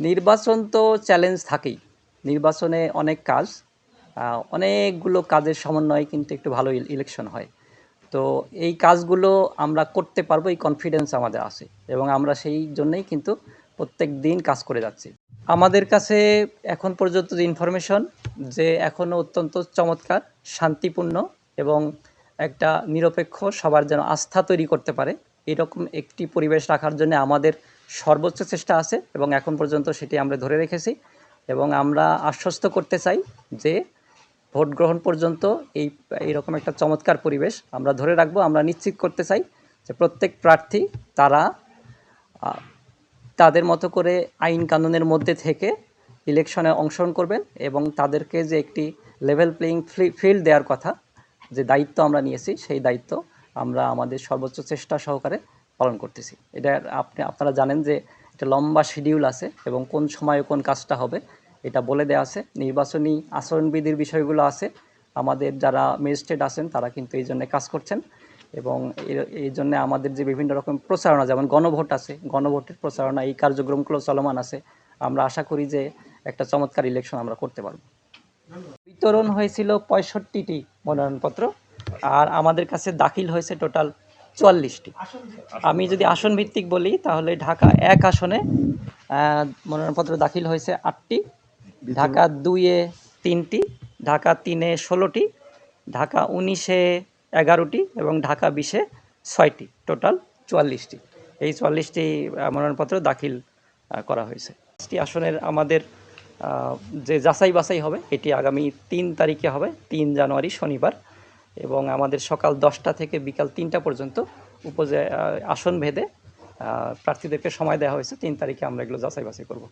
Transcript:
নির্বাচন তো চ্যালেঞ্জ থাকেই। নির্বাচনে অনেক কাজ, অনেকগুলো কাজের সমন্বয়ে কিন্তু একটু ভালো ইলেকশন হয়। তো এই কাজগুলো আমরা করতে পারবো, এই কনফিডেন্স আমাদের আছে এবং আমরা সেই জন্যই কিন্তু প্রত্যেক দিন কাজ করে যাচ্ছি। আমাদের কাছে এখন পর্যন্ত যে ইনফরমেশন, যে এখনও অত্যন্ত চমৎকার, শান্তিপূর্ণ এবং একটা নিরপেক্ষ, সবার যেন আস্থা তৈরি করতে পারে এরকম একটি পরিবেশ রাখার জন্য আমাদের সর্বোচ্চ চেষ্টা আছে এবং এখন পর্যন্ত সেটি আমরা ধরে রেখেছি। এবং আমরা আশ্বস্ত করতে চাই যে ভোট গ্রহণ পর্যন্ত এইরকম একটা চমৎকার পরিবেশ আমরা ধরে রাখবো। আমরা নিশ্চিত করতে চাই যে প্রত্যেক প্রার্থী তারা তাদের মতো করে আইন কানুনের মধ্যে থেকে ইলেকশনে অংশগ্রহণ করবেন এবং তাদেরকে যে একটি লেভেল প্লেয়িং ফিল্ড দেওয়ার কথা, যে দায়িত্ব আমরা নিয়েছি, সেই দায়িত্ব আমরা আমাদের সর্বোচ্চ চেষ্টা সহকারে পালন করতেছি। এটা আপনারা জানেন যে একটা লম্বা শিডিউল আছে এবং কোন সময়ে কোন কাজটা হবে এটা বলে দেওয়া আছে। নির্বাচনী আচরণবিধির বিষয়গুলো আছে। আমাদের যারা ম্যাজিস্ট্রেট আছেন তারা কিন্তু এই জন্য কাজ করছেন এবং এই জন্য আমাদের যে বিভিন্ন রকম প্রচারণা, যেমন গণভোট আছে, গণভোটের প্রচারণা, এই কার্যক্রমগুলো চলমান আছে। আমরা আশা করি যে একটা চমৎকার ইলেকশন আমরা করতে পারব। বিতরণ হয়েছিল 65টি মনোনয়নপত্র আর আমাদের কাছে দাখিল হয়েছে টোটাল 44টি। আমি যদি আসন ভিত্তিক বলি তাহলে ঢাকা 1 আসনে মনোনয়নপত্র দাখিল হয়েছে 8টি, ঢাকা 2-এ 3টি, ঢাকা 3-এ 16টি, ঢাকা 19-এ 11টি এবং ঢাকা 20-এ 6টি, টোটাল 44টি। এই 44টি মনোনয়নপত্র দাখিল করা হয়েছে। 5টি আসনের আমাদের যে যাচাই বাছাই হবে এটি আগামী 3 তারিখে হবে, 3 জানুয়ারি শনিবার, এবং আমাদের সকাল 10টা থেকে বিকাল 3টা পর্যন্ত আসন ভেদে প্রার্থীদেরকে সময় দেওয়া হয়েছে। 3 তারিখে আমরা এগুলো যাচাই বাছাই করব।